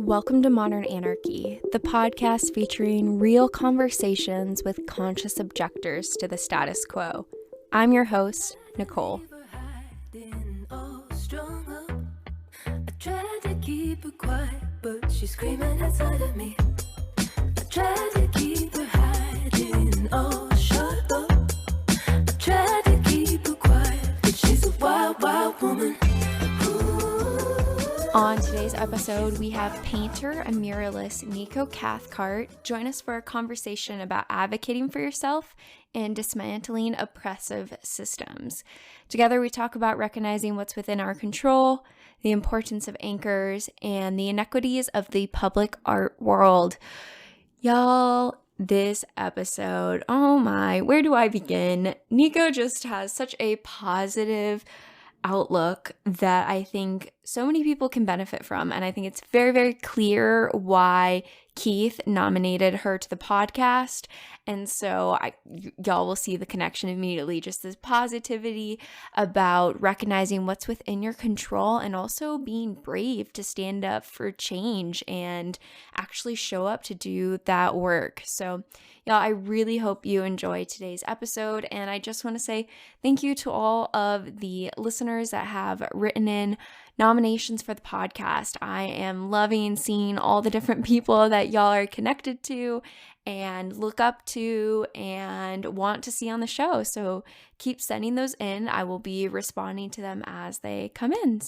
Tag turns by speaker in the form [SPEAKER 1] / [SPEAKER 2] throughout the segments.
[SPEAKER 1] Welcome to Modern Anarchy, the podcast featuring real conversations with conscious objectors to the status quo. I'm your host, Nicole.
[SPEAKER 2] I tried to keep her quiet, but she's screaming outside of me. I tried to keep her hiding, oh, shut up. I tried to keep her quiet, but she's a wild, wild woman.
[SPEAKER 1] On today's episode, we have painter and muralist Nico Cathcart join us for a conversation about advocating for yourself and dismantling oppressive systems. Together, we talk about recognizing what's within our control, the importance of anchors, and the inequities of the public art world. Y'all, this episode, oh my, where do I begin? Nico just has such a positive outlook that I think so many people can benefit from. And I think it's very, very clear why Keith nominated her to the podcast. And so y'all will see the connection immediately, just this positivity about recognizing what's within your control and also being brave to stand up for change and actually show up to do that work. So y'all, I really hope you enjoy today's episode. And I just want to say thank you to all of the listeners that have written in nominations for the podcast. I am loving seeing all the different people that y'all are connected to and look up to and want to see on the show. So keep sending those in. I will be responding to them as they come in.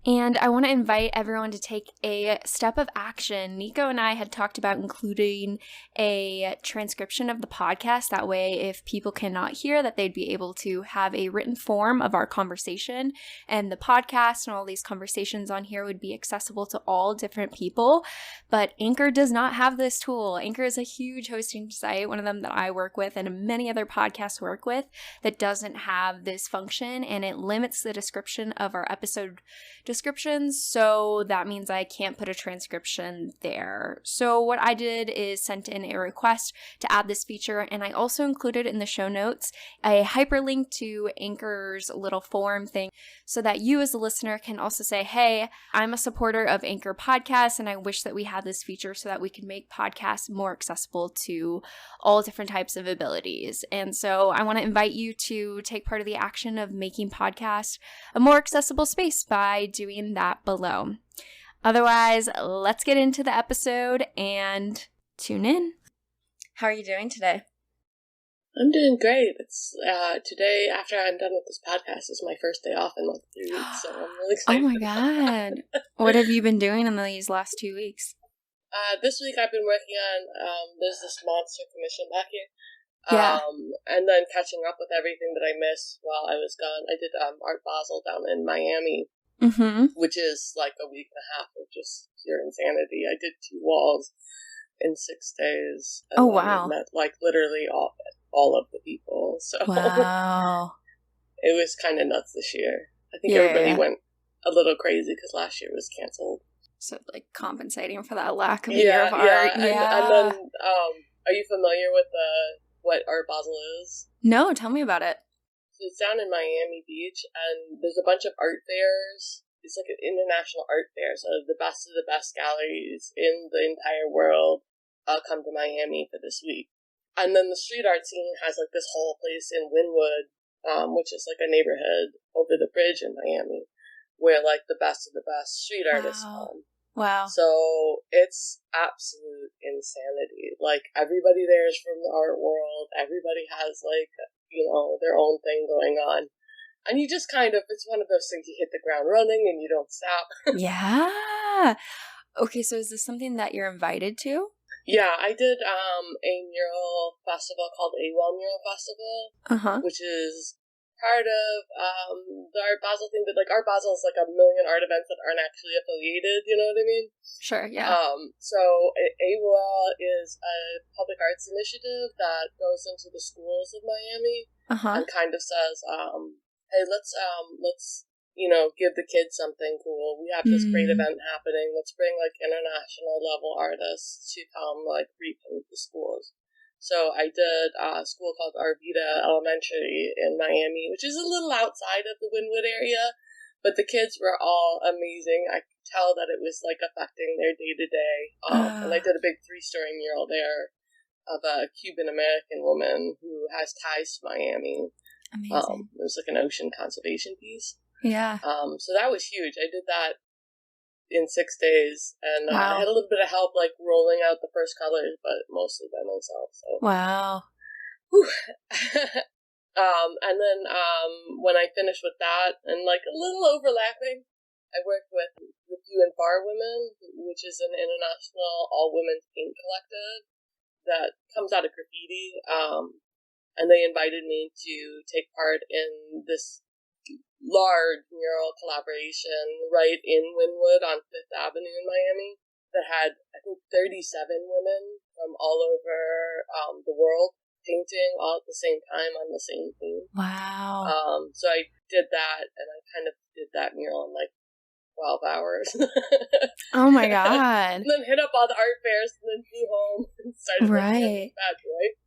[SPEAKER 1] And I want to invite everyone to take a step of action. Nico and I had talked about including a transcription of the podcast. That way, if people cannot hear, that they'd be able to have a written form of our conversation, and the podcast and all these conversations on here would be accessible to all different people. But Anchor does not have this tool. Anchor is a huge hosting site, one of them that I work with and many other podcasts work with, that doesn't have this function, and it limits the description of our episode descriptions. So that means I can't put a transcription there. So what I did is sent in a request to add this feature, and I also included in the show notes a hyperlink to Anchor's little form thing so that you as a listener can also say, hey, I'm a supporter of Anchor podcasts and I wish that we had this feature so that we can make podcasts more accessible to all different types of abilities. And so I want to invite you to take part of the action of making podcasts a more accessible space by doing that below. Otherwise, let's get into the episode and tune in. How are you doing today?
[SPEAKER 3] I'm doing great. It's today, after I'm done with this podcast, is my first day off in like 3 weeks, so I'm really excited.
[SPEAKER 1] Oh my god. What have you been doing in these last 2 weeks?
[SPEAKER 3] This week I've been working on, there's this monster commission back here.
[SPEAKER 1] Yeah.
[SPEAKER 3] And then catching up with everything that I missed while I was gone. I did Art Basel down in Miami, which is like a week and a half of just pure insanity. I did 2 walls in 6 days. And
[SPEAKER 1] oh, wow.
[SPEAKER 3] Met like literally all of the people. So
[SPEAKER 1] wow.
[SPEAKER 3] It was kind of nuts this year. I think everybody went a little crazy because last year was canceled.
[SPEAKER 1] So like compensating for that lack of a year of art.
[SPEAKER 3] And then, are you familiar with what Art Basel is?
[SPEAKER 1] No, tell me about it.
[SPEAKER 3] So it's down in Miami Beach, and there's a bunch of art fairs. It's like an international art fair, so the best of the best galleries in the entire world come to Miami for this week. And then the street art scene has like this whole place in Wynwood, which is like a neighborhood over the bridge in Miami, where like the best of the best street artists come.
[SPEAKER 1] Wow.
[SPEAKER 3] So it's absolute insanity. Like, everybody there is from the art world. Everybody has, like, their own thing going on. And you just kind of, it's one of those things, you hit the ground running and you don't stop.
[SPEAKER 1] Yeah. Okay, so is this something that you're invited to?
[SPEAKER 3] Yeah, I did a mural festival called AWOL Mural Festival, which is part of the Art Basel thing, but like Art Basel is like a million art events that aren't actually affiliated, you know what I mean?
[SPEAKER 1] Sure, yeah.
[SPEAKER 3] So AWOL is a public arts initiative that goes into the schools of Miami and kind of says, hey, let's give the kids something cool. We have this great event happening. Let's bring like international level artists to come like repaint the schools. So I did a school called Arvida Elementary in Miami, which is a little outside of the Wynwood area, but the kids were all amazing. I could tell that it was like affecting their day-to-day. And I did a big 3-story mural there of a Cuban American woman who has ties to Miami.
[SPEAKER 1] Amazing.
[SPEAKER 3] It was like an ocean conservation piece.
[SPEAKER 1] Yeah.
[SPEAKER 3] So that was huge. I did that in 6 days, and
[SPEAKER 1] Wow.
[SPEAKER 3] I had a little bit of help, like rolling out the first colors, but mostly by myself. So.
[SPEAKER 1] Wow.
[SPEAKER 3] And then when I finished with that, and like a little overlapping, I worked with the Few and Far Women, which is an international all-women's paint collective that comes out of graffiti. And they invited me to take part in this large mural collaboration right in Wynwood on 5th Avenue in Miami that had, I think, 37 women from all over the world painting all at the same time on the same theme.
[SPEAKER 1] Wow.
[SPEAKER 3] So I did that, and I kind of did that mural in like 12 hours.
[SPEAKER 1] Oh my God.
[SPEAKER 3] And then hit up all the art fairs and then flew home and started
[SPEAKER 1] right.
[SPEAKER 3] Bad Boy.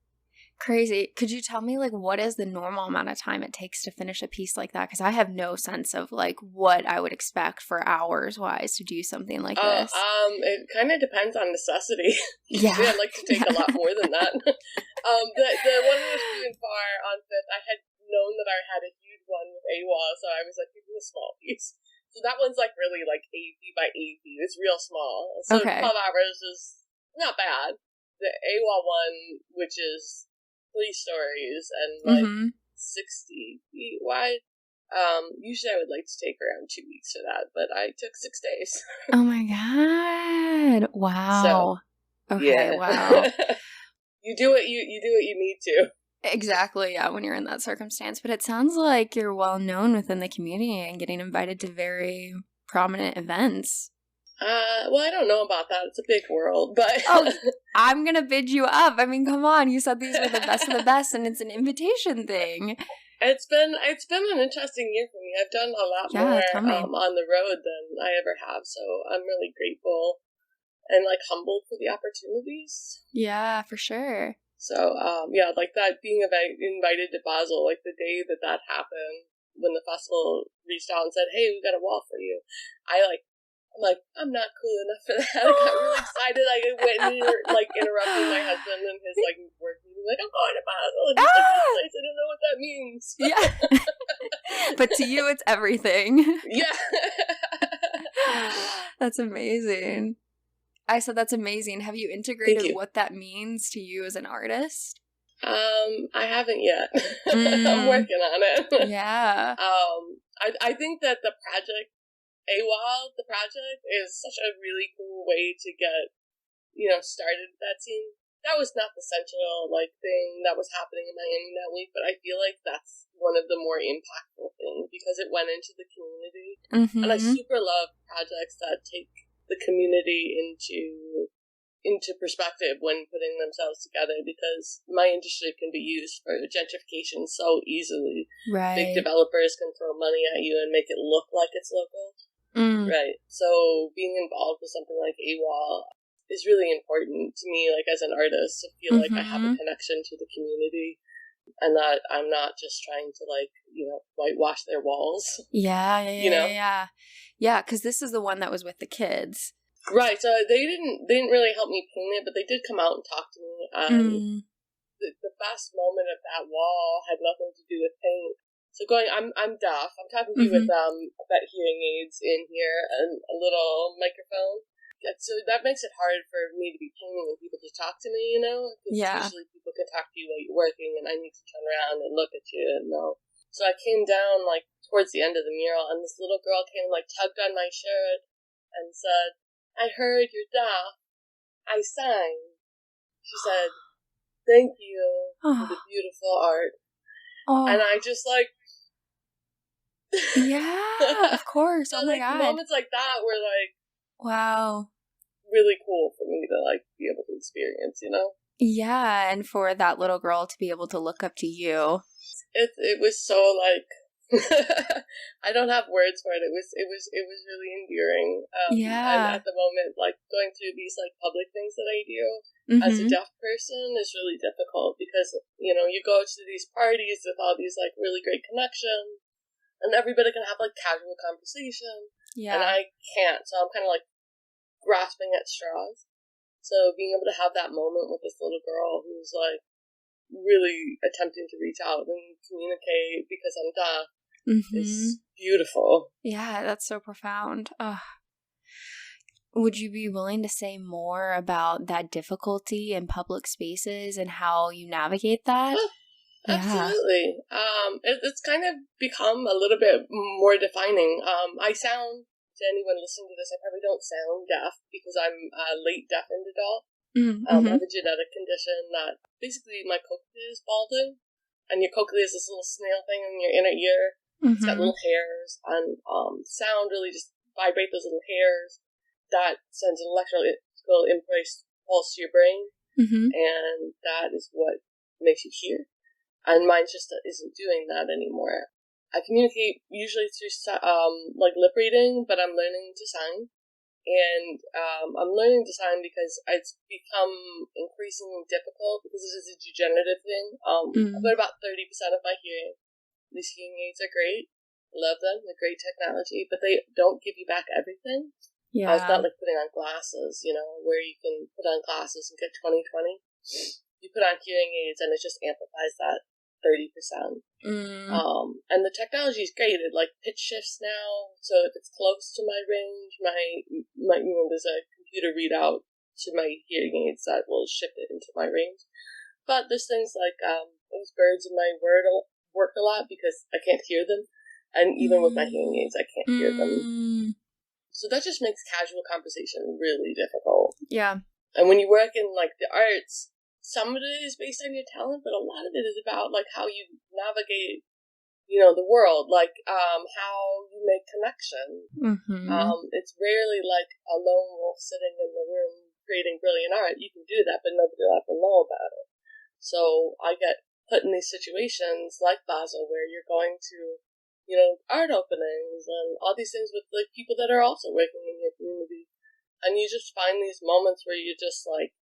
[SPEAKER 1] Crazy. Could you tell me, like, what is the normal amount of time it takes to finish a piece like that? Because I have no sense of, like, what I would expect for hours-wise to do something like this.
[SPEAKER 3] It kind of depends on necessity.
[SPEAKER 1] Yeah.
[SPEAKER 3] I'd like to take a lot more than that. The one that was Few and Far on 5th, I had known that I had a huge one with AWOL, so I was like, give me a small piece. So that one's, like, really, like, 8 feet by 8 feet. It's real small. So
[SPEAKER 1] okay.
[SPEAKER 3] 12 hours is not bad. The AWOL one, which is 3 stories and like 60 feet wide. Usually I would like to take around 2 weeks for that, but I took 6 days.
[SPEAKER 1] Oh my God. Wow.
[SPEAKER 3] So,
[SPEAKER 1] okay,
[SPEAKER 3] yeah.
[SPEAKER 1] wow.
[SPEAKER 3] You do what you need to.
[SPEAKER 1] Exactly, yeah, when you're in that circumstance. But it sounds like you're well known within the community and getting invited to very prominent events.
[SPEAKER 3] Well, I don't know about that. It's a big world, but...
[SPEAKER 1] Oh, I'm gonna bid you up. I mean, come on. You said these were the best of the best, and it's an invitation thing.
[SPEAKER 3] It's been an interesting year for me. I've done a lot more on the road than I ever have, so I'm really grateful and, like, humbled for the opportunities.
[SPEAKER 1] Yeah, for sure.
[SPEAKER 3] So, like that, being invited to Basel, like the day that happened, when the festival reached out and said, hey, we got a wall for you, I'm like, I'm not cool enough for that. I got really excited. I went and interrupting my husband and his like work meeting. Like, I'm going to Basel. And he's like, this place, I don't know what that means.
[SPEAKER 1] Yeah. But to you, it's everything.
[SPEAKER 3] Yeah.
[SPEAKER 1] That's amazing. I said that's amazing. Have you integrated what that means to you as an artist?
[SPEAKER 3] I haven't yet. I'm working on it.
[SPEAKER 1] Yeah.
[SPEAKER 3] I think that the project is such a really cool way to get, started with that scene. That was not the central, thing that was happening in Miami that week, but I feel like that's one of the more impactful things because it went into the community. Mm-hmm. And I super love projects that take the community into perspective when putting themselves together because my industry can be used for gentrification so easily.
[SPEAKER 1] Right.
[SPEAKER 3] Big developers can throw money at you and make it look like it's local. Mm. Right. So being involved with something like AWOL is really important to me, like as an artist, to feel like I have a connection to the community and that I'm not just trying to whitewash their walls.
[SPEAKER 1] Yeah, because this is the one that was with the kids.
[SPEAKER 3] Right. So they didn't really help me paint it, but they did come out and talk to me. The best moment of that wall had nothing to do with paint. So I'm deaf. I'm talking to you with about hearing aids in here and a little microphone. So that makes it hard for me to be painting and people to talk to me, Because usually people can talk to you while you're working and I need to turn around and look at you and know. So I came down towards the end of the mural and this little girl came and tugged on my shirt and said, I heard you're deaf. I sang. She said, thank you for the beautiful art. Oh. And I just
[SPEAKER 1] yeah, of course.
[SPEAKER 3] So,
[SPEAKER 1] oh my God.
[SPEAKER 3] Moments like that were
[SPEAKER 1] wow,
[SPEAKER 3] really cool for me to be able to experience,
[SPEAKER 1] Yeah, and for that little girl to be able to look up to you.
[SPEAKER 3] It was so I don't have words for it. It was really endearing. And at the moment, going through these public things that I do as a deaf person is really difficult because you go to these parties with all these really great connections, and everybody can have like casual conversation.
[SPEAKER 1] Yeah.
[SPEAKER 3] And I can't, so I'm kind of like grasping at straws. So being able to have that moment with this little girl who's like really attempting to reach out and communicate because I'm deaf is beautiful.
[SPEAKER 1] Yeah, that's so profound. Would you be willing to say more about that difficulty in public spaces and how you navigate that?
[SPEAKER 3] Absolutely. It's kind of become a little bit more defining. I sound, to anyone listening to this, I probably don't sound deaf because I'm a late deafened adult. I have a genetic condition that basically my cochlea is balding, and your cochlea is this little snail thing in your inner ear. It's got little hairs, and sound really just vibrate those little hairs. That sends an electrical impulse to your brain, and that is what makes you hear. And mine just isn't doing that anymore. I communicate usually through like lip reading, but I'm learning to sign. And I'm learning to sign because it's become increasingly difficult because it is a degenerative thing. I've got about 30% of my hearing. These hearing aids are great. Love them. They're great technology, but they don't give you back everything.
[SPEAKER 1] Yeah.
[SPEAKER 3] It's not like putting on glasses, where you can put on glasses and get 20/20. You put on hearing aids and it just amplifies that 30%. And the technology is great. It like pitch shifts now, so if it's close to my range, my there's a computer readout to my hearing aids that will shift it into my range. But there's things like those birds in my word work a lot because I can't hear them, and even with my hearing aids, I can't hear them. So that just makes casual conversation really difficult.
[SPEAKER 1] Yeah.
[SPEAKER 3] And when you work in like the arts, some of it is based on your talent, but a lot of it is about like how you navigate, the world, like how you make connection. It's rarely like a lone wolf sitting in the room creating brilliant art. You can do that, but nobody will ever know about it. So I get put in these situations like Basel where you're going to art openings and all these things with like people that are also working in your community, and you just find these moments where you just like,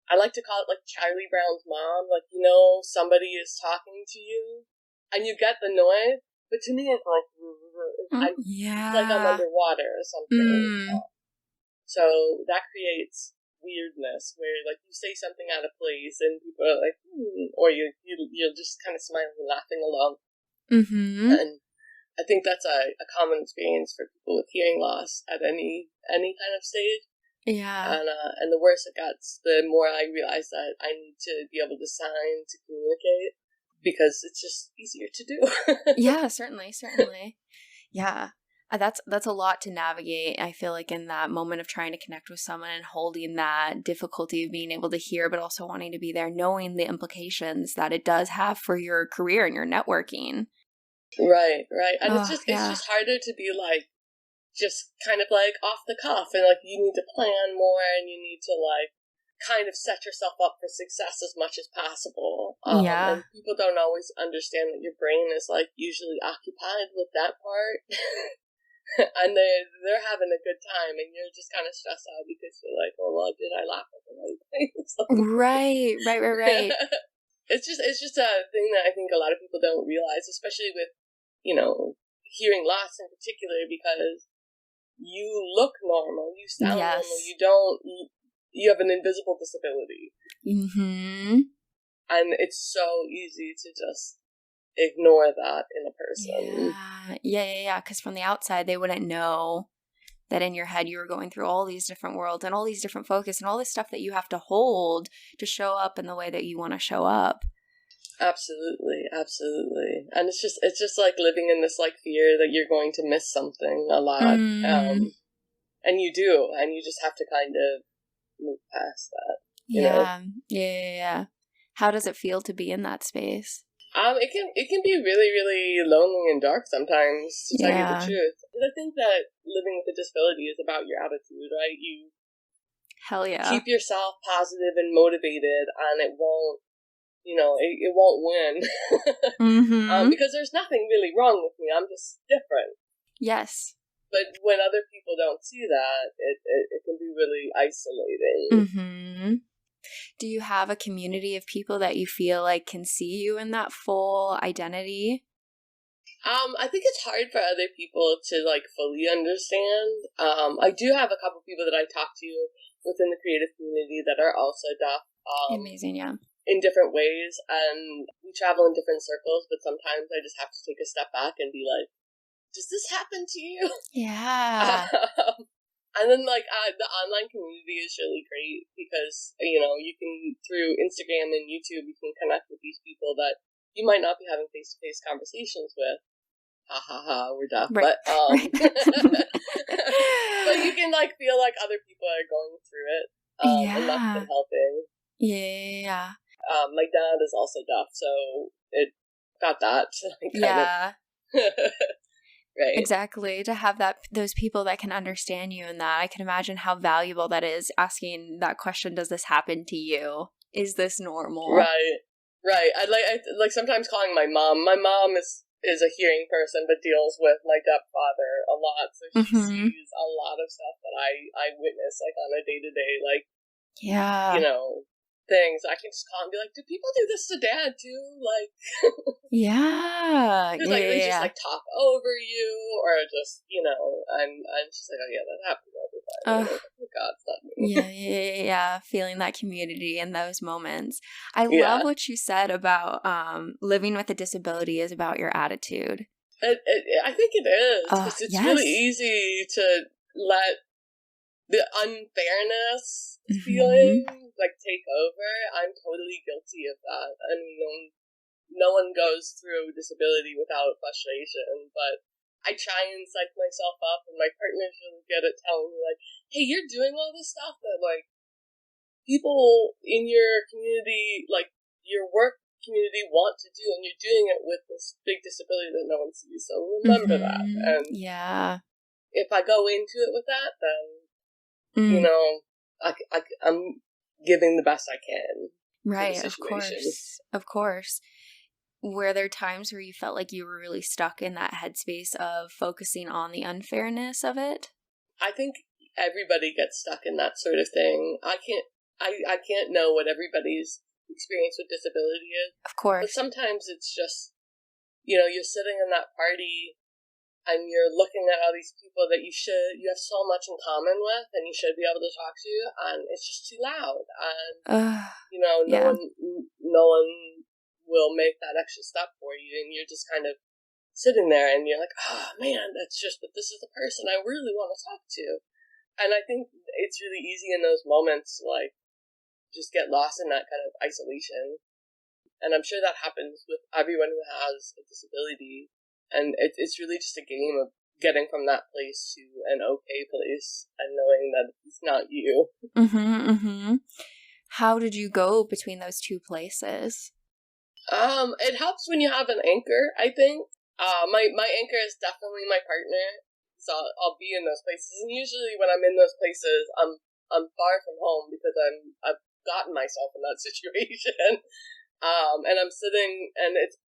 [SPEAKER 3] I like to call it like Charlie Brown's mom, like somebody is talking to you and you get the noise, but to me it's like it's like I'm underwater or something. So that creates weirdness where like you say something out of place and people are like or you'll just kind of smiling and laughing along. And I think that's a common experience for people with hearing loss at any kind of stage.
[SPEAKER 1] Yeah.
[SPEAKER 3] And the worse it gets, the more I realize that I need to be able to sign to communicate because it's just easier to do.
[SPEAKER 1] Yeah, certainly. Yeah. That's a lot to navigate. I feel like in that moment of trying to connect with someone and holding that difficulty of being able to hear, but also wanting to be there, knowing the implications that it does have for your career and your networking.
[SPEAKER 3] Right. And it's just harder to be like, just kind of like off the cuff, and like you need to plan more and you need to like kind of set yourself up for success as much as possible. And people don't always understand that your brain is like usually occupied with that part. And they're having a good time and you're just kind of stressed out because you're like, oh well, did I laugh at the right things?
[SPEAKER 1] Right.
[SPEAKER 3] It's just a thing that I think a lot of people don't realize, especially with hearing loss in particular, because you look normal, you sound normal, you have an invisible disability. And it's so easy to just ignore that in a person.
[SPEAKER 1] Yeah. Because from the outside, they wouldn't know that in your head you were going through all these different worlds and all these different focus and all this stuff that you have to hold to show up in the way that you want to show up.
[SPEAKER 3] Absolutely. And it's just like living in this like fear that you're going to miss something a lot. And you do, and you just have to kind of move past that.
[SPEAKER 1] Yeah. How does it feel to be in that space?
[SPEAKER 3] It can be really, really lonely and dark sometimes, to tell you the truth. I think that living with a disability is about your attitude, right? You keep yourself positive and motivated, and it won't, it won't win. Because there's nothing really wrong with me. I'm just different.
[SPEAKER 1] Yes.
[SPEAKER 3] But when other people don't see that, it can be really isolating.
[SPEAKER 1] Do you have a community of people that you feel like can see you in that full identity?
[SPEAKER 3] I think it's hard for other people to, like, fully understand. I do have a couple people that I talk to within the creative community that are also deaf.
[SPEAKER 1] Amazing, yeah.
[SPEAKER 3] In different ways, and we travel in different circles, but sometimes I just have to take a step back and be like, does this happen to you?
[SPEAKER 1] Yeah.
[SPEAKER 3] And then, like, the online community is really great because, you know, you can, through Instagram and YouTube, you can connect with these people that you might not be having face-to-face conversations with. Ha ha ha, we're deaf.
[SPEAKER 1] Right.
[SPEAKER 3] But, but you can, like, feel like other people are going through it. And that's been helping.
[SPEAKER 1] Yeah.
[SPEAKER 3] My dad is also deaf, so it got that.
[SPEAKER 1] Yeah.
[SPEAKER 3] Right.
[SPEAKER 1] Exactly. To have those people that can understand you in that, I can imagine how valuable that is, asking that question, does this happen to you? Is this normal?
[SPEAKER 3] Right. I like sometimes calling my mom. My mom is a hearing person, but deals with my deaf father a lot, so she sees a lot of stuff that I witness, like, on a day-to-day, like,
[SPEAKER 1] yeah,
[SPEAKER 3] you know, things. I can just call and be like, do people do this to dad too? Like,
[SPEAKER 1] yeah,
[SPEAKER 3] because like they just like talk over you, or just, you know, and she's like, oh yeah, that happens all the time. Like, oh God, it's not me.
[SPEAKER 1] Yeah, feeling that community in those moments. I love what you said about living with a disability is about your attitude.
[SPEAKER 3] I think it is, because it's really easy to let the unfairness feeling like take over. I'm totally guilty of that. I mean, no one goes through disability without frustration, but I try and psych myself up, and my partner's really good at telling me, like, hey, you're doing all this stuff that, like, people in your community, like, your work community want to do, and you're doing it with this big disability that no one sees, so remember that. And if I go into it with that, then, you know, I'm giving the best I can.
[SPEAKER 1] Right, of course. Were there times where you felt like you were really stuck in that headspace of focusing on the unfairness of it?
[SPEAKER 3] I think everybody gets stuck in that sort of thing. I can't know what everybody's experience with disability is.
[SPEAKER 1] Of course.
[SPEAKER 3] But sometimes it's just, you know, you're sitting in that party and you're looking at all these people that you have so much in common with, and you should be able to talk to, and it's just too loud. And, you know, no one will make that extra step for you, and you're just kind of sitting there and you're like, oh man, but this is the person I really want to talk to. And I think it's really easy in those moments to, like, just get lost in that kind of isolation. And I'm sure that happens with everyone who has a disability, and it's really just a game of getting from that place to an okay place and knowing that it's not you.
[SPEAKER 1] How did you go between those two places?
[SPEAKER 3] It helps when you have an anchor, I think. My anchor is definitely my partner, so I'll be in those places. And usually when I'm in those places, I'm far from home because I've gotten myself in that situation. And I'm sitting, and it's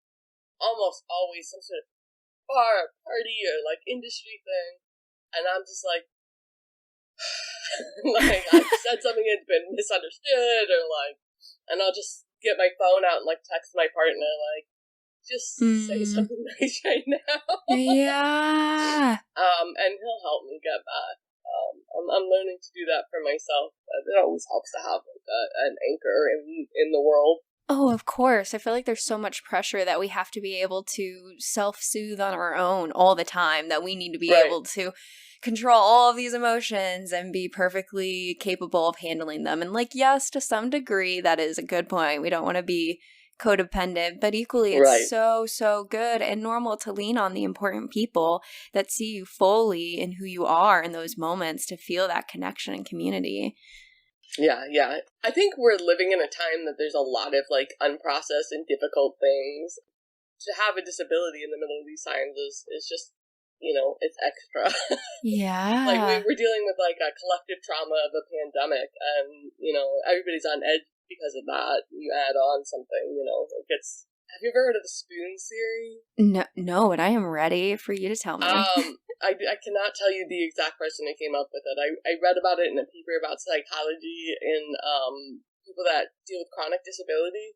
[SPEAKER 3] almost always some sort of bar, party, or like industry thing, and I'm just like, like, I've said something that's been misunderstood, or like, and I'll just get my phone out and like text my partner, like, just say something nice right now. And he'll help me get back. I'm learning to do that for myself. It always helps to have like an anchor in the world.
[SPEAKER 1] Oh, of course. I feel like there's so much pressure that we have to be able to self-soothe on our own all the time, that we need to be able to control all of these emotions and be perfectly capable of handling them. And like, yes, to some degree, that is a good point. We don't want to be codependent, but equally it's so good and normal to lean on the important people that see you fully in who you are in those moments to feel that connection and community.
[SPEAKER 3] Yeah. I think we're living in a time that there's a lot of like unprocessed and difficult things. To have a disability in the middle of these times is just, you know, it's extra.
[SPEAKER 1] Yeah.
[SPEAKER 3] Like we're dealing with like a collective trauma of a pandemic, and, you know, everybody's on edge because of that. You add on something, you know, it gets. Have you ever heard of the spoons theory?
[SPEAKER 1] No, and I am ready for you to tell me.
[SPEAKER 3] I cannot tell you the exact person that came up with it. I read about it in a paper about psychology in people that deal with chronic disability.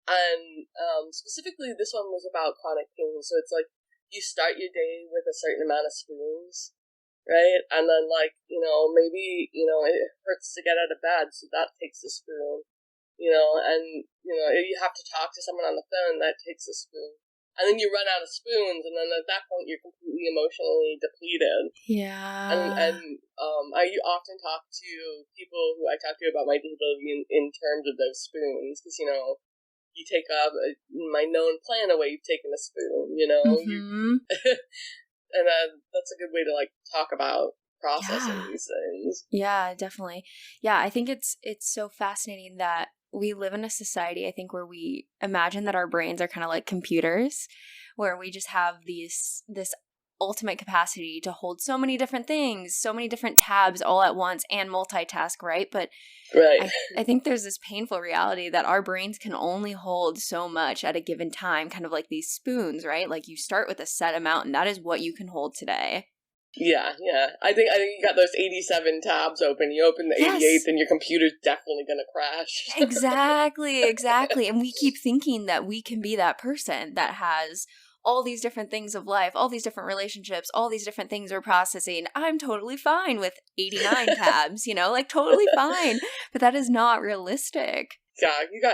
[SPEAKER 3] And specifically, this one was about chronic pain. So it's like you start your day with a certain amount of spoons, right? And then, like, maybe, it hurts to get out of bed, so that takes a spoon, and, you have to talk to someone on the phone, that takes a spoon. And then you run out of spoons, and then at that point, you're completely emotionally depleted.
[SPEAKER 1] Yeah.
[SPEAKER 3] And I often talk to people who I talk to about my disability in terms of those spoons, because, you take my known plan away, you've taken a spoon,
[SPEAKER 1] Mm-hmm.
[SPEAKER 3] and that's a good way to, like, talk about processing these things.
[SPEAKER 1] Yeah, definitely. Yeah, I think it's so fascinating that we live in a society, I think, where we imagine that our brains are kind of like computers, where we just have this ultimate capacity to hold so many different things, so many different tabs all at once and multitask, right? But
[SPEAKER 3] right.
[SPEAKER 1] I think there's this painful reality that our brains can only hold so much at a given time, kind of like these spoons, right? Like you start with a set amount and that is what you can hold today.
[SPEAKER 3] Yeah. I think you got those 87 tabs open. You open the 88th and your computer's definitely going to crash.
[SPEAKER 1] Exactly. And we keep thinking that we can be that person that has all these different things of life, all these different relationships, all these different things we're processing. I'm totally fine with 89 tabs, like totally fine. But that is not realistic.
[SPEAKER 3] Yeah, we're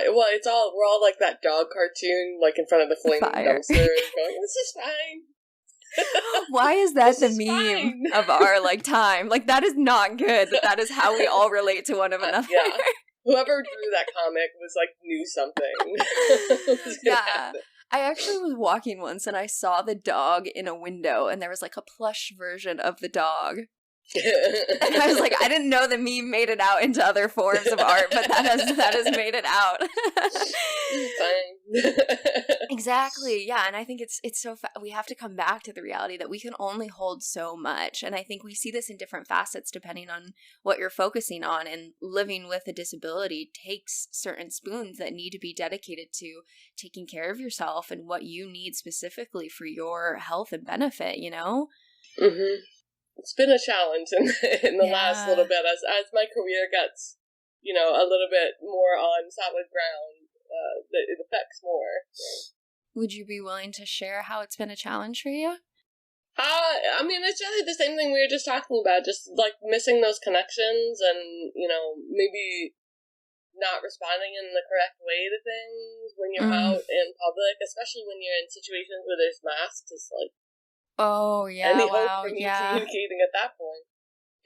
[SPEAKER 3] all like that dog cartoon, like in front of the flaming dumpster, going, this is fine.
[SPEAKER 1] Why is that the meme of our time? Like, that is not good. That is how we all relate to one another.
[SPEAKER 3] Yeah. Whoever drew that comic knew something.
[SPEAKER 1] Yeah. I actually was walking once and I saw the dog in a window and there was a plush version of the dog. And I was like, I didn't know the meme made it out into other forms of art, but that has made it out. Exactly. Yeah. And I think it's so we have to come back to the reality that we can only hold so much. And I think we see this in different facets depending on what you're focusing on. And living with a disability takes certain spoons that need to be dedicated to taking care of yourself and what you need specifically for your health and benefit,
[SPEAKER 3] Mm-hmm. It's been a challenge in the last little bit as my career gets, a little bit more on solid ground. It affects more.
[SPEAKER 1] Would you be willing to share how it's been a challenge for you?
[SPEAKER 3] It's really the same thing we were just talking about, just missing those connections and, maybe not responding in the correct way to things when you're out in public, especially when you're in situations where there's masks. It's
[SPEAKER 1] oh, yeah,
[SPEAKER 3] any hope for me communicating at that point.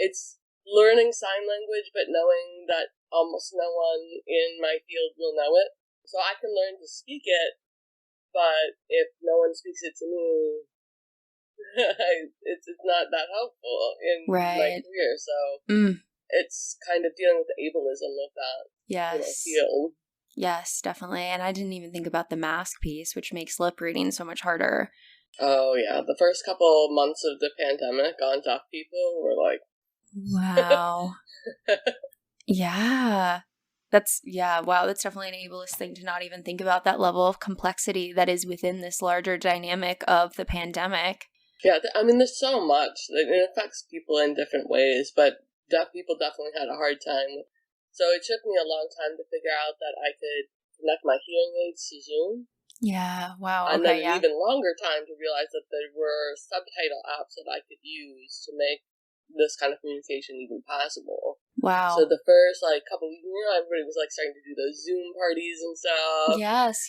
[SPEAKER 3] It's learning sign language, but knowing that almost no one in my field will know it. So I can learn to speak it, but if no one speaks it to me, it's not that helpful in my career. So it's kind of dealing with the ableism of that field.
[SPEAKER 1] Yes, definitely. And I didn't even think about the mask piece, which makes lip reading so much harder.
[SPEAKER 3] Oh, yeah. The first couple months of the pandemic on deaf people were
[SPEAKER 1] wow. Yeah. That's definitely an ableist thing to not even think about that level of complexity that is within this larger dynamic of the pandemic.
[SPEAKER 3] Yeah, there's so much. It affects people in different ways, but deaf people definitely had a hard time. So it took me a long time to figure out that I could connect my hearing aids to Zoom.
[SPEAKER 1] Yeah, wow.
[SPEAKER 3] And then an even longer time to realize that there were subtitle apps that I could use to make this kind of communication even possible.
[SPEAKER 1] Wow.
[SPEAKER 3] So the first couple weeks, everybody was starting to do those Zoom parties and stuff.
[SPEAKER 1] Yes.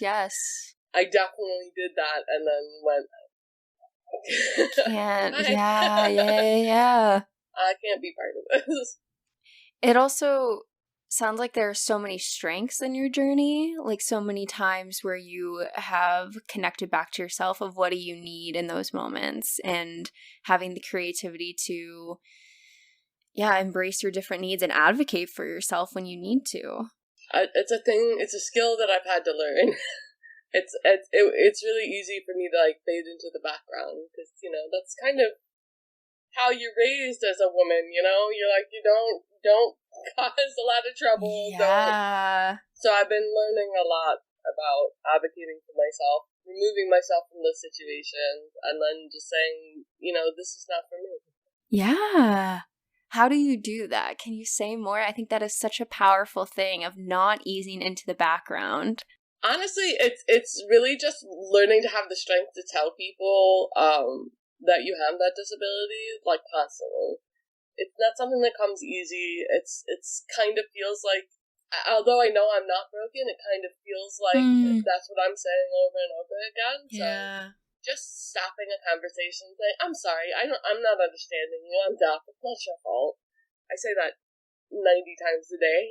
[SPEAKER 3] I definitely did that and then went,
[SPEAKER 1] yeah.
[SPEAKER 3] I can't be part of this.
[SPEAKER 1] It also sounds like there are so many strengths in your journey, so many times where you have connected back to yourself of what do you need in those moments and having the creativity to, embrace your different needs and advocate for yourself when you need to.
[SPEAKER 3] It's a skill that I've had to learn. It's really easy for me to fade into the background because, that's kind of how you're raised as a woman, you're you don't cause a lot of trouble.
[SPEAKER 1] Yeah.
[SPEAKER 3] So I've been learning a lot about advocating for myself, removing myself from those situations, and then just saying, this is not for me.
[SPEAKER 1] Yeah. How do you do that? Can you say more? I think that is such a powerful thing of not easing into the background.
[SPEAKER 3] Honestly, it's really just learning to have the strength to tell people that you have that disability, like, constantly. It's not something that comes easy. It's kind of feels like, although I know I'm not broken, it kind of feels like that's what I'm saying over and over again. Yeah. So just stopping a conversation, saying, "I'm sorry, I'm not understanding you. I'm deaf. It's not your fault." I say that 90 times a day.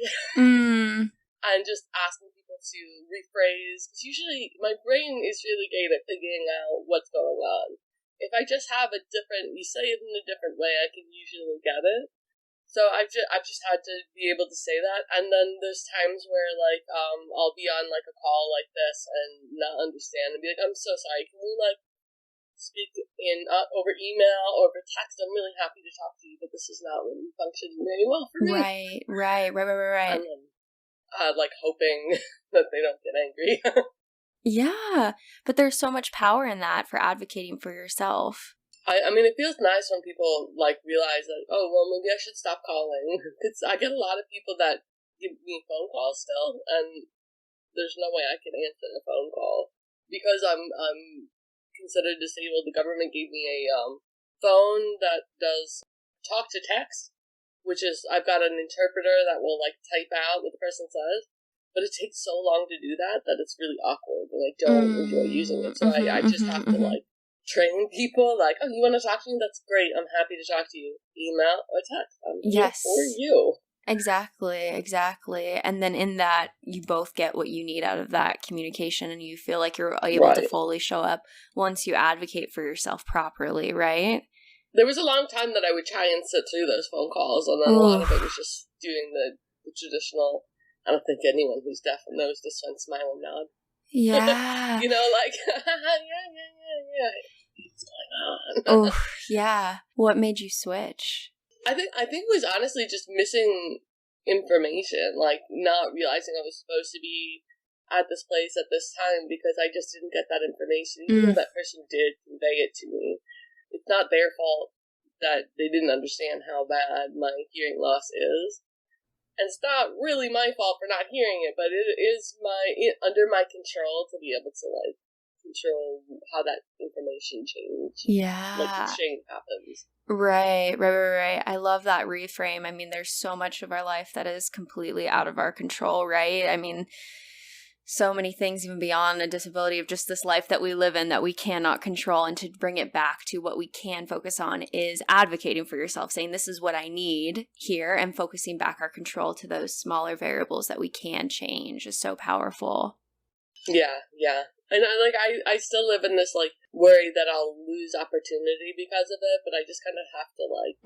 [SPEAKER 3] And just asking people to rephrase, because usually my brain is really great at figuring out what's going on. If I just have you say it in a different way, I can usually get it. So I've just had to be able to say that. And then there's times where, like, I'll be on, like, a call like this and not understand and be like, "I'm so sorry, can we, like, speak in over email or over text? I'm really happy to talk to you, but this is not really functioning very well for me."
[SPEAKER 1] Right.
[SPEAKER 3] And then, like, hoping that they don't get angry.
[SPEAKER 1] Yeah, but there's so much power in that for advocating for yourself.
[SPEAKER 3] I mean, it feels nice when people, like, realize that, oh, well, maybe I should stop calling. Because I get a lot of people that give me phone calls still, and there's no way I can answer a phone call. Because I'm considered disabled, the government gave me a phone that does talk to text, which is, I've got an interpreter that will, like, type out what the person says. But it takes so long to do that it's really awkward, and I don't enjoy using it. So I just have to, like, train people, like, "Oh, you want to talk to me? That's great. I'm happy to talk to you. Email or text. I'm here for you."
[SPEAKER 1] Exactly. And then in that, you both get what you need out of that communication, and you feel like you're able to fully show up once you advocate for yourself properly, right?
[SPEAKER 3] There was a long time that I would try and sit through those phone calls, and then a lot of it was just doing the traditional, I don't think anyone who's deaf knows this one, smile and nod.
[SPEAKER 1] Yeah.
[SPEAKER 3] You know, like, yeah. What's going on?
[SPEAKER 1] Oh, yeah. What made you switch?
[SPEAKER 3] I think it was honestly just missing information, like, not realizing I was supposed to be at this place at this time because I just didn't get that information. Even though that person did convey it to me, it's not their fault that they didn't understand how bad my hearing loss is. And it's not really my fault for not hearing it, but it is under my control to be able to, like, control how that information changes.
[SPEAKER 1] Yeah.
[SPEAKER 3] Like, the change happens.
[SPEAKER 1] Right. I love that reframe. I mean, there's so much of our life that is completely out of our control, right? I mean, so many things even beyond a disability of just this life that we live in that we cannot control. And to bring it back to what we can focus on is advocating for yourself, saying this is what I need here, and focusing back our control to those smaller variables that we can change is so powerful.
[SPEAKER 3] Yeah. And I still live in this, like, worry that I'll lose opportunity because of it, but I just kind of have to, like,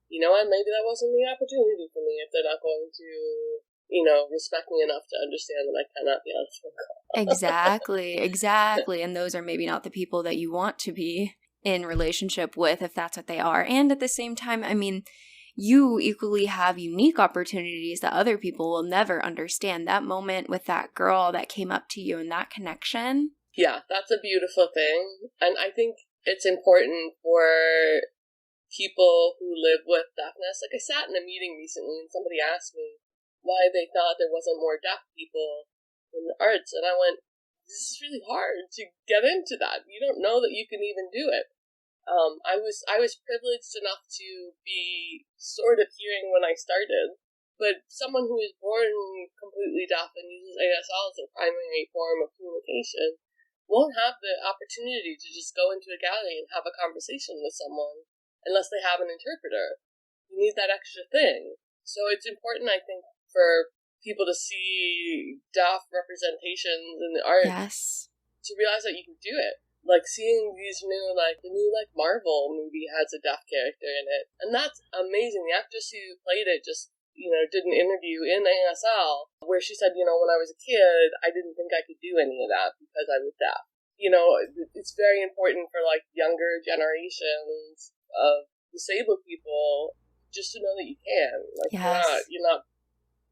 [SPEAKER 3] you know what, maybe that wasn't the opportunity for me if they're not going to, you know, respect me enough to understand that I cannot be on a phone call.
[SPEAKER 1] Exactly. And those are maybe not the people that you want to be in relationship with, if that's what they are. And at the same time, I mean, you equally have unique opportunities that other people will never understand. That moment with that girl that came up to you and that connection.
[SPEAKER 3] Yeah, that's a beautiful thing. And I think it's important for people who live with deafness. Like, I sat in a meeting recently and somebody asked me why they thought there wasn't more deaf people in the arts. And I went, this is really hard to get into that. You don't know that you can even do it. I was privileged enough to be sort of hearing when I started, but someone who is born completely deaf and uses ASL as a primary form of communication won't have the opportunity to just go into a gallery and have a conversation with someone unless they have an interpreter. You need that extra thing. So it's important, I think, for people to see deaf representations in the arts, to realize that you can do it. Like, seeing these new, like, the new, like, Marvel movie has a deaf character in it. And that's amazing. The actress who played it just, you know, did an interview in ASL where she said, you know, when I was a kid, I didn't think I could do any of that because I was deaf. You know, it's very important for, like, younger generations of disabled people just to know that you can. Like, you're not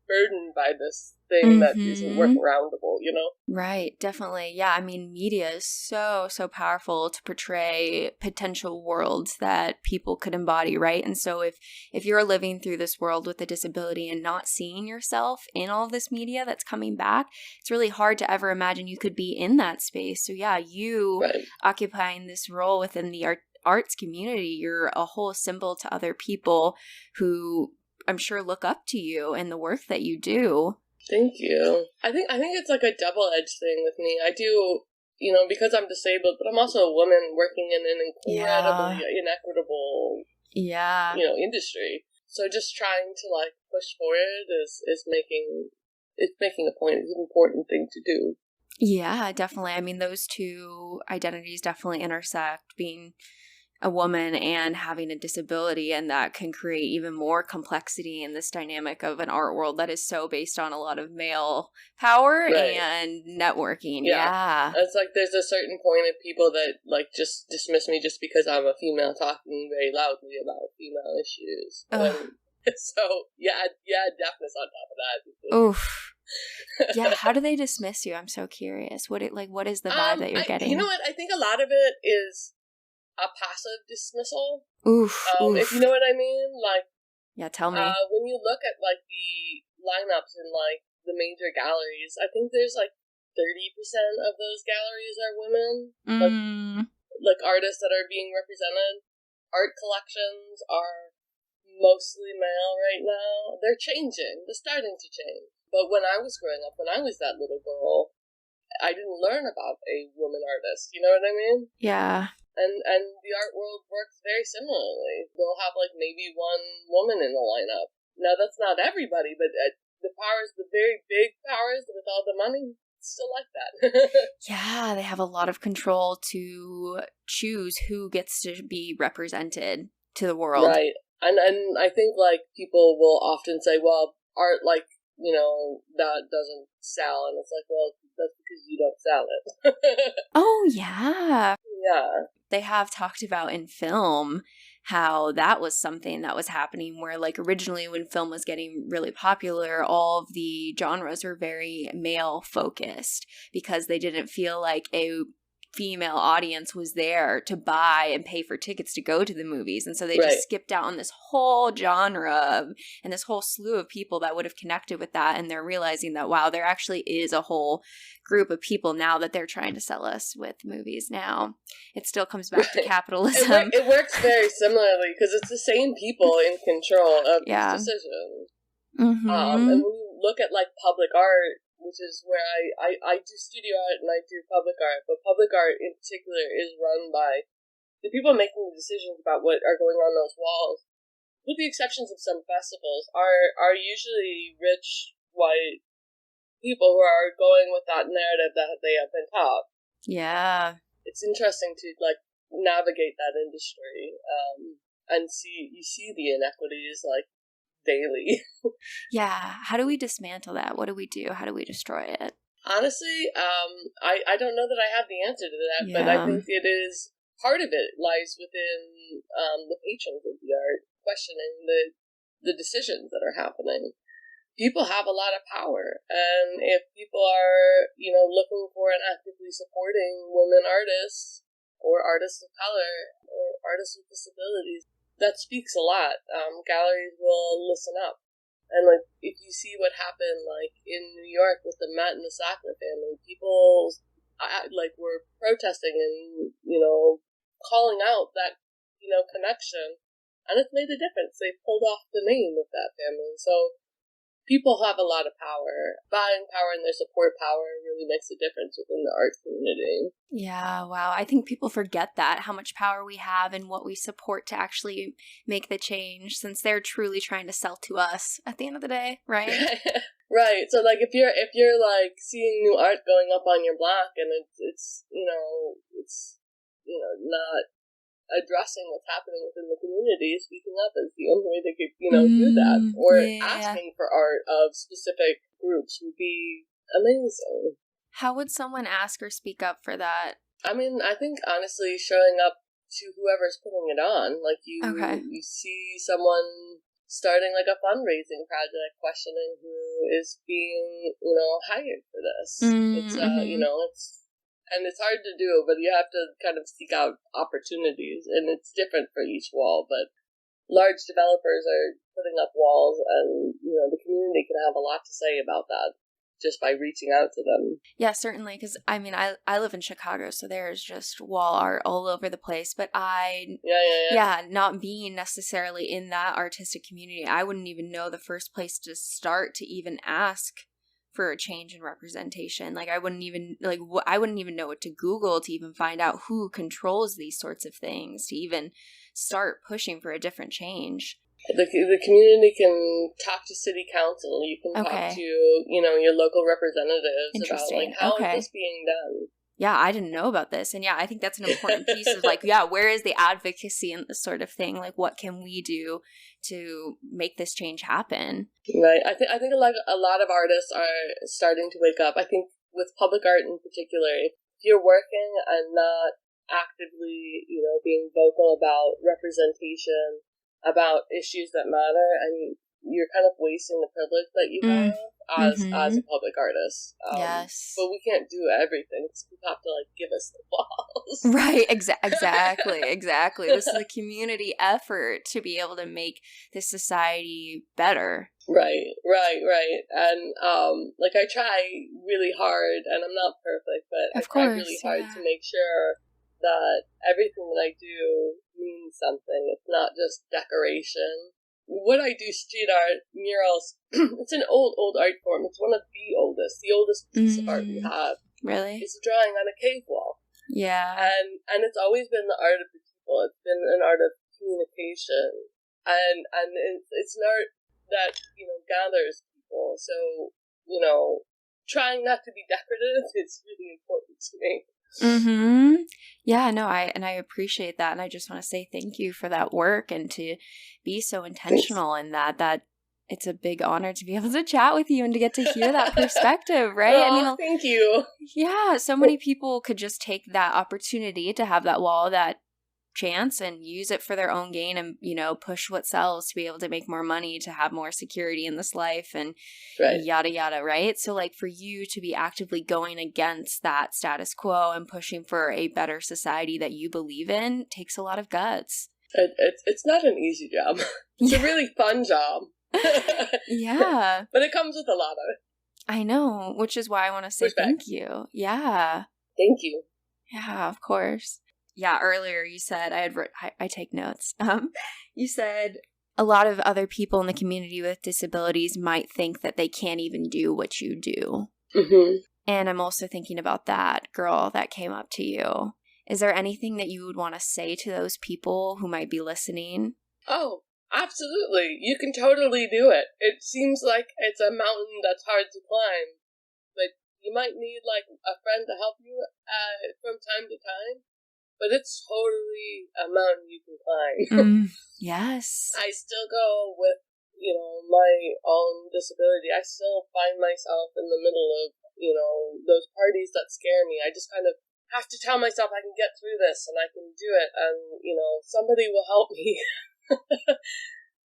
[SPEAKER 3] burdened by this thing that isn't workaroundable, you know?
[SPEAKER 1] Right, definitely. Yeah, I mean, media is so powerful to portray potential worlds that people could embody, right? And so if you're living through this world with a disability and not seeing yourself in all of this media that's coming back, it's really hard to ever imagine you could be in that space. So yeah, you occupying this role within the arts community, you're a whole symbol to other people who I'm sure look up to you and the work that you do.
[SPEAKER 3] Thank you. I think it's like a double-edged thing with me. I do, you know, because I'm disabled, but I'm also a woman working in an incredibly inequitable, you know, industry. So just trying to like push forward is making a point. It's an important thing to do.
[SPEAKER 1] Yeah, definitely. I mean, those two identities definitely intersect, being a woman and having a disability, and that can create even more complexity in this dynamic of an art world that is so based on a lot of male power and networking. Yeah.
[SPEAKER 3] It's like there's a certain point of people that like just dismiss me just because I'm a female talking very loudly about female issues. So deafness on top of that.
[SPEAKER 1] Oof. Yeah, how do they dismiss you? I'm so curious. What is the vibe that you're getting?
[SPEAKER 3] You know what? I think a lot of it is a passive dismissal.
[SPEAKER 1] Oof.
[SPEAKER 3] If you know what I mean, like.
[SPEAKER 1] Yeah, tell me.
[SPEAKER 3] When you look at like the lineups in like the major galleries, I think there's like 30% of those galleries are women. Like artists that are being represented. Art collections are mostly male right now. They're changing. They're starting to change. But when I was growing up, when I was that little girl, I didn't learn about a woman artist. You know what I mean?
[SPEAKER 1] Yeah.
[SPEAKER 3] And the art world works very similarly. They'll have like maybe one woman in the lineup. Now that's not everybody, but the powers, the very big powers with all the money, it's still like that.
[SPEAKER 1] Yeah, they have a lot of control to choose who gets to be represented to the world.
[SPEAKER 3] Right. And I think like people will often say, well, art like, you know, that doesn't sell, and it's like, well, that's because you don't sell it.
[SPEAKER 1] Oh yeah.
[SPEAKER 3] Yeah.
[SPEAKER 1] They have talked about in film how that was something that was happening where like originally when film was getting really popular, all of the genres were very male focused because they didn't feel like a female audience was there to buy and pay for tickets to go to the movies. And so they just skipped out on this whole genre and this whole slew of people that would have connected with that. And they're realizing that, wow, there actually is a whole group of people now that they're trying to sell us with movies now. It still comes back to capitalism.
[SPEAKER 3] It works very similarly because it's the same people in control of these decisions. And when you look at like public art, which is where I do studio art and I do public art, but public art in particular is run by the people making the decisions about what are going on those walls, with the exceptions of some festivals, are usually rich, white people who are going with that narrative that they have been taught.
[SPEAKER 1] Yeah.
[SPEAKER 3] It's interesting to like navigate that industry and see the inequities like daily.
[SPEAKER 1] Yeah. How do we dismantle that? What do we do? How do we destroy it?
[SPEAKER 3] Honestly, I don't know that I have the answer to that, but I think it is part of it lies within the patrons of the art questioning the decisions that are happening. People have a lot of power, and if people are, you know, looking for and actively supporting women artists or artists of color or artists with disabilities, that speaks a lot. Galleries will listen up. And, like, if you see what happened, like, in New York with the Matt and the Sackler family, people, were protesting and, you know, calling out that, you know, connection. And it's made a difference. They pulled off the name of that family. So people have a lot of power. Buying power and their support power really makes a difference within the art community.
[SPEAKER 1] Yeah, wow. I think people forget that, how much power we have and what we support to actually make the change, since they're truly trying to sell to us at the end of the day, right?
[SPEAKER 3] Right. So like if you're like seeing new art going up on your block and it's not addressing what's happening within the community, speaking up is the only way they could, you know, do that. Or asking for art of specific groups would be amazing.
[SPEAKER 1] How would someone ask or speak up for that?
[SPEAKER 3] I mean, I think honestly showing up to whoever's putting it on, like you see someone starting like a fundraising project, questioning who is being, hired for this. It's, it's hard to do, but you have to kind of seek out opportunities, and it's different for each wall, but large developers are putting up walls, and, the community can have a lot to say about that just by reaching out to them.
[SPEAKER 1] Yeah, certainly, because, I mean, I live in Chicago, so there's just wall art all over the place, but not being necessarily in that artistic community, I wouldn't even know the first place to start to even ask for a change in representation. Like, I wouldn't even know what to Google to even find out who controls these sorts of things, to even start pushing for a different change.
[SPEAKER 3] The community can talk to city council. You can talk to, your local representatives about, like, how is this being done?
[SPEAKER 1] Yeah, I didn't know about this. And yeah, I think that's an important piece of, like, where is the advocacy and this sort of thing? Like, what can we do to make this change happen?
[SPEAKER 3] Right. I think a lot of artists are starting to wake up. I think with public art in particular, if you're working and not actively, being vocal about representation, about issues that matter, and you're kind of wasting the privilege that you have as a public artist.
[SPEAKER 1] Yes.
[SPEAKER 3] But we can't do everything. We have to, like, give us the walls.
[SPEAKER 1] Right, exactly. This is a community effort to be able to make this society better.
[SPEAKER 3] Right. And, I try really hard, and I'm not perfect, but I try really hard to make sure that everything that I do means something. It's not just decoration. When I do street art, murals, it's an old art form. It's one of the oldest piece of art we have.
[SPEAKER 1] Really?
[SPEAKER 3] It's a drawing on a cave wall.
[SPEAKER 1] Yeah.
[SPEAKER 3] And it's always been the art of the people. It's been an art of communication. And it's an art that, gathers people. So, trying not to be decorative is really important to me.
[SPEAKER 1] Yeah, no, I appreciate that, and I just want to say thank you for that work and to be so intentional in that it's a big honor to be able to chat with you and to get to hear that perspective, right?
[SPEAKER 3] Oh, thank you.
[SPEAKER 1] Yeah, so many people could just take that opportunity to have that wall, that chance, and use it for their own gain and, push what sells to be able to make more money, to have more security in this life, and yada yada, right? So, like, for you to be actively going against that status quo and pushing for a better society that you believe in takes a lot of guts.
[SPEAKER 3] It's not an easy job. It's a really fun job.
[SPEAKER 1] Yeah.
[SPEAKER 3] But it comes with a lot of it.
[SPEAKER 1] I know, which is why I want to say thank you. Yeah.
[SPEAKER 3] Thank you.
[SPEAKER 1] Yeah, of course. Yeah, earlier you said, I take notes. You said a lot of other people in the community with disabilities might think that they can't even do what you do. And I'm also thinking about that girl that came up to you. Is there anything that you would want to say to those people who might be listening?
[SPEAKER 3] Oh, absolutely. You can totally do it. It seems like it's a mountain that's hard to climb, but you might need, like, a friend to help you from time to time. But it's totally a mountain you can climb.
[SPEAKER 1] Yes.
[SPEAKER 3] I still go with, my own disability. I still find myself in the middle of, those parties that scare me. I just kind of have to tell myself I can get through this and I can do it. And, somebody will help me.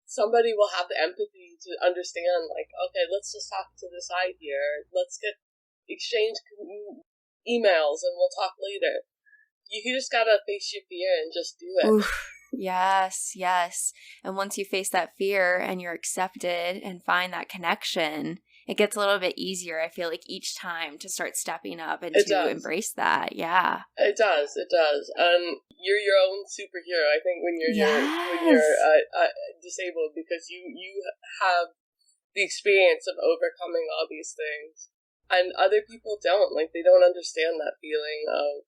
[SPEAKER 3] Somebody will have the empathy to understand, like, okay, let's just talk to the side here. Let's exchange emails and we'll talk later. You just gotta face your fear and just do it.
[SPEAKER 1] Oof. Yes. And once you face that fear and you're accepted and find that connection, it gets a little bit easier, I feel like, each time to start stepping up and to embrace that. Yeah.
[SPEAKER 3] It does. And you're your own superhero, I think, when you're disabled, because you have the experience of overcoming all these things. And other people don't. Like, they don't understand that feeling of,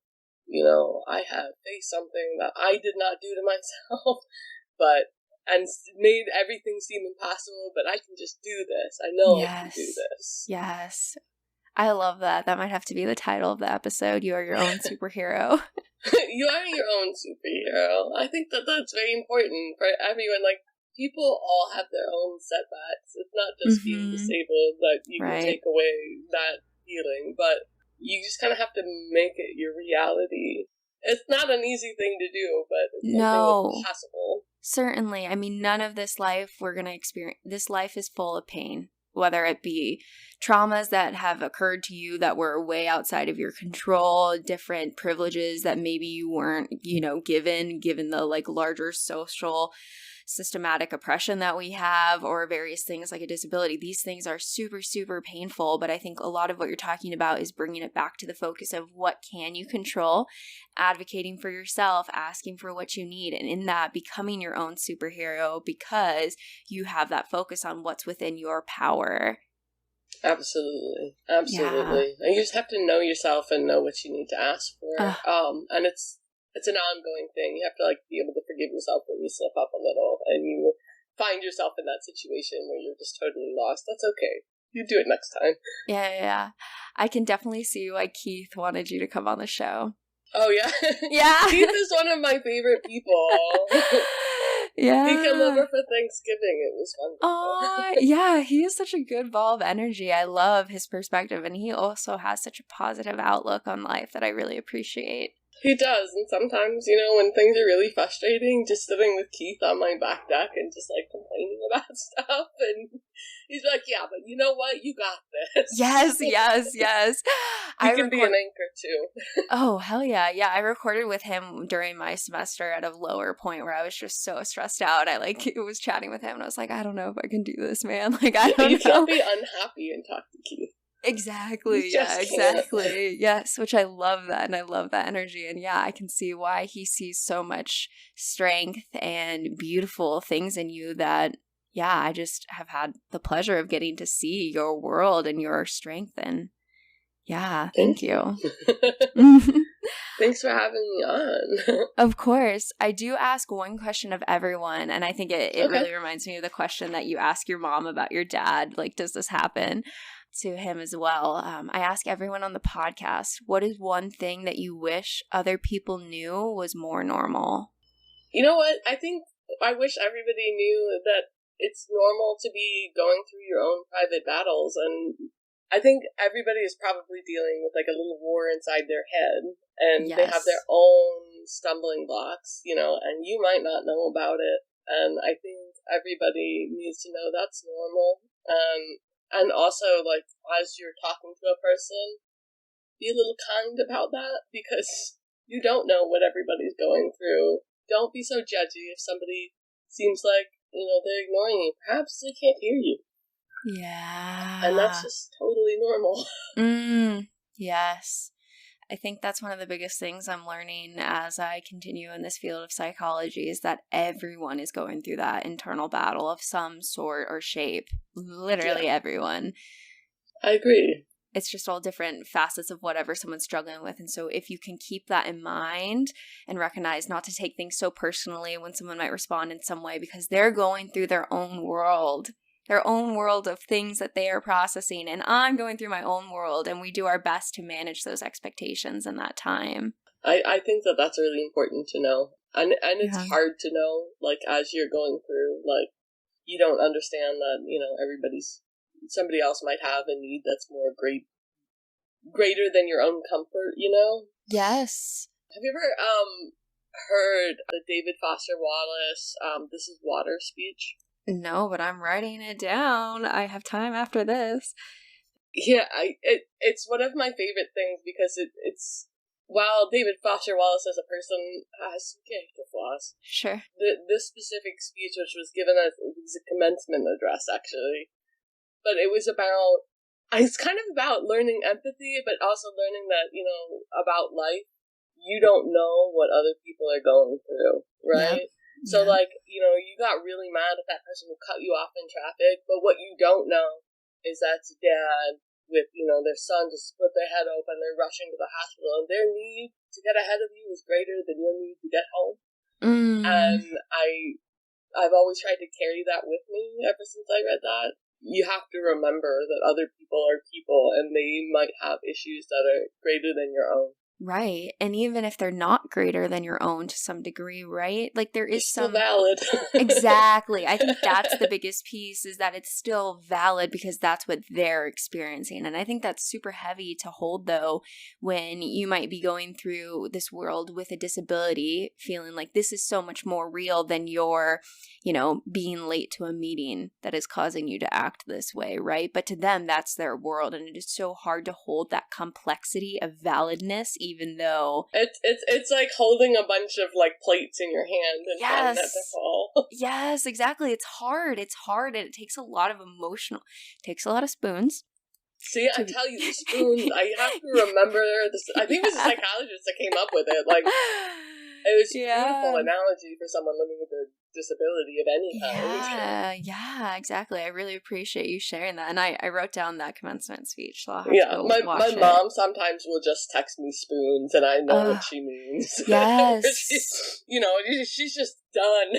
[SPEAKER 3] I have faced something that I did not do to myself, and made everything seem impossible, but I can just do this. I know I can do this.
[SPEAKER 1] Yes. I love that. That might have to be the title of the episode. You are your own superhero.
[SPEAKER 3] You are your own superhero. I think that's very important for everyone. Like, people all have their own setbacks. It's not just being disabled that you can take away that feeling, but you just kind of have to make it your reality It's not an easy thing to do, but it's something that's possible.
[SPEAKER 1] Certainly. I mean, none of this life we're going to experience. This life is full of pain, whether it be traumas that have occurred to you that were way outside of your control, different privileges that maybe you weren't, given the like larger social systematic oppression that we have, or various things like a disability. These things are super, super painful, but I think a lot of what you're talking about is bringing it back to the focus of what can you control, advocating for yourself, asking for what you need, and in that becoming your own superhero because you have that focus on what's within your power.
[SPEAKER 3] Absolutely. And you just have to know yourself and know what you need to ask for. And it's an ongoing thing. You have to be able to forgive yourself when you slip up a little and you find yourself in that situation where you're just totally lost. That's okay. You do it next time.
[SPEAKER 1] Yeah. I can definitely see why Keith wanted you to come on the show.
[SPEAKER 3] Oh, yeah?
[SPEAKER 1] Yeah.
[SPEAKER 3] Keith is one of my favorite people.
[SPEAKER 1] Yeah.
[SPEAKER 3] He came over for Thanksgiving. It was fun.
[SPEAKER 1] Oh, yeah. He is such a good ball of energy. I love his perspective. And he also has such a positive outlook on life that I really appreciate.
[SPEAKER 3] He does, and sometimes, when things are really frustrating, just sitting with Keith on my back deck and just, complaining about stuff, and he's like, yeah, but you know what? You got this.
[SPEAKER 1] Yes.
[SPEAKER 3] He can be an anchor, too.
[SPEAKER 1] Oh, hell yeah. Yeah, I recorded with him during my semester at a lower point where I was just so stressed out. I, was chatting with him, and I was like, I don't know if I can do this, man. I don't know.
[SPEAKER 3] You can't be unhappy and talk to Keith.
[SPEAKER 1] Exactly. Yeah, exactly. Yes, which I love that, and I love that energy. And yeah, I can see why he sees so much strength and beautiful things in you that, yeah, I just have had the pleasure of getting to see your world and your strength. And yeah, thank you.
[SPEAKER 3] Thanks for having me on.
[SPEAKER 1] Of course. I do ask one question of everyone, and I think it really reminds me of the question that you ask your mom about your dad. Does this happen? To him as well. I ask everyone on the podcast, what is one thing that you wish other people knew was more normal?
[SPEAKER 3] You know what? I wish everybody knew that it's normal to be going through your own private battles, and I think everybody is probably dealing with a little war inside their head, and they have their own stumbling blocks, and you might not know about it, and I think everybody needs to know that's normal. And also, as you're talking to a person, be a little kind about that, because you don't know what everybody's going through. Don't be so judgy if somebody seems like, they're ignoring you. Perhaps they can't hear you.
[SPEAKER 1] Yeah.
[SPEAKER 3] And that's just totally normal.
[SPEAKER 1] Yes. I think that's one of the biggest things I'm learning as I continue in this field of psychology is that everyone is going through that internal battle of some sort or shape. Literally everyone.
[SPEAKER 3] I agree.
[SPEAKER 1] It's just all different facets of whatever someone's struggling with. And so if you can keep that in mind and recognize not to take things so personally when someone might respond in some way because they're going through their own world of things that they are processing, and I'm going through my own world, and we do our best to manage those expectations in that time.
[SPEAKER 3] I think that that's really important to know, and it's hard to know, as you're going through, you don't understand that, somebody else might have a need that's more greater than your own comfort,
[SPEAKER 1] Yes.
[SPEAKER 3] Have you ever heard the David Foster Wallace This Is Water speech?
[SPEAKER 1] No, but I'm writing it down. I have time after this.
[SPEAKER 3] Yeah, it's one of my favorite things because it's while David Foster Wallace as a person has some character flaws.
[SPEAKER 1] Sure.
[SPEAKER 3] This specific speech, which was given as it was a commencement address, actually, but it's kind of about learning empathy, but also learning that about life. You don't know what other people are going through, right? Yep. So, you got really mad at that person who cut you off in traffic, but what you don't know is that's dad with, their son just split their head open, they're rushing to the hospital, and their need to get ahead of you is greater than your need to get home. And I've always tried to carry that with me ever since I read that. You have to remember that other people are people, and they might have issues that are greater than your own.
[SPEAKER 1] Right. And even if they're not greater than your own to some degree, right? Like there is
[SPEAKER 3] still
[SPEAKER 1] some
[SPEAKER 3] valid.
[SPEAKER 1] Exactly. I think that's the biggest piece, is that it's still valid because that's what they're experiencing. And I think that's super heavy to hold, though, when you might be going through this world with a disability, feeling like this is so much more real than your, being late to a meeting that is causing you to act this way, right? But to them, that's their world. And it is so hard to hold that complexity of validness, even though
[SPEAKER 3] it's like holding a bunch of like plates in your hand and trying not to fall.
[SPEAKER 1] Yes, exactly. It's hard, and it takes a lot of takes a lot of spoons.
[SPEAKER 3] See, I tell you, the spoons, I have to remember this. I think it was a psychologist that came up with it. Like, it was a beautiful analogy for someone living with a disability of any kind.
[SPEAKER 1] Yeah, exactly. I really appreciate you sharing that. And I wrote down that commencement speech, so I'll have to go
[SPEAKER 3] my
[SPEAKER 1] watch it.
[SPEAKER 3] mom sometimes will just text me spoons, and I know what she means.
[SPEAKER 1] Yes.
[SPEAKER 3] she's just done.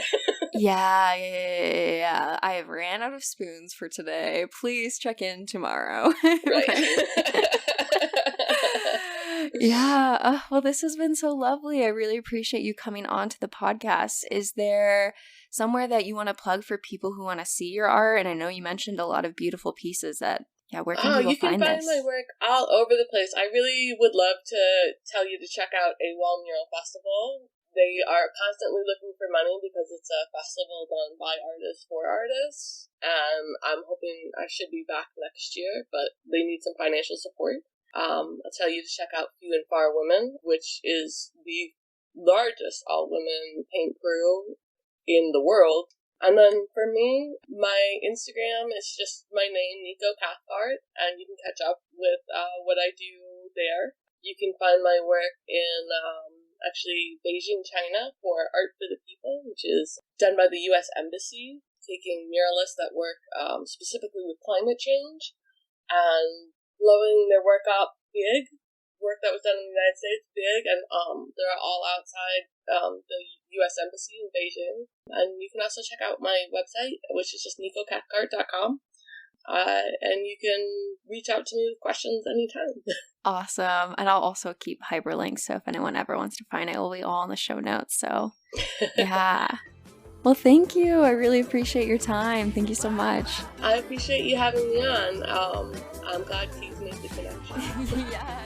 [SPEAKER 1] Yeah. I have ran out of spoons for today. Please check in tomorrow.
[SPEAKER 3] Right.
[SPEAKER 1] Yeah. Well, this has been so lovely. I really appreciate you coming on to the podcast. Is there somewhere that you want to plug for people who want to see your art? And I know you mentioned a lot of beautiful pieces where can people find this?
[SPEAKER 3] You can find my work all over the place. I really would love to tell you to check out AWOL Mural Festival. They are constantly looking for money because it's a festival done by artists for artists. I'm hoping I should be back next year, but they need some financial support. I'll tell you to check out Few and Far Women, which is the largest all-women paint crew in the world. And then for me, my Instagram is just my name, Nico Cathcart, and you can catch up with what I do there. You can find my work in actually Beijing, China for Art for the People, which is done by the U.S. Embassy, taking muralists that work specifically with climate change and blowing their work up big, work that was done in the United States big, and they're all outside the U.S. Embassy in Beijing. And you can also check out my website, which is just nicocathcart.com. And you can reach out to me with questions anytime.
[SPEAKER 1] Awesome. And I'll also keep hyperlinks, so if anyone ever wants to find it, will be all in the show notes. So, yeah. Well, thank you. I really appreciate your time. Thank you so much.
[SPEAKER 3] I appreciate you having me on. I'm glad Keith made the connection.
[SPEAKER 1] Yeah.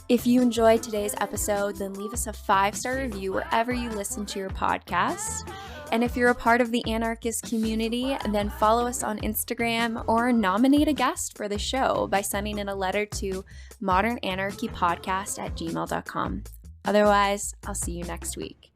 [SPEAKER 1] If you enjoyed today's episode, then leave us a 5-star review wherever you listen to your podcast. And if you're a part of the anarchist community, then follow us on Instagram or nominate a guest for the show by sending in a letter to modernanarchypodcast@gmail.com. Otherwise, I'll see you next week.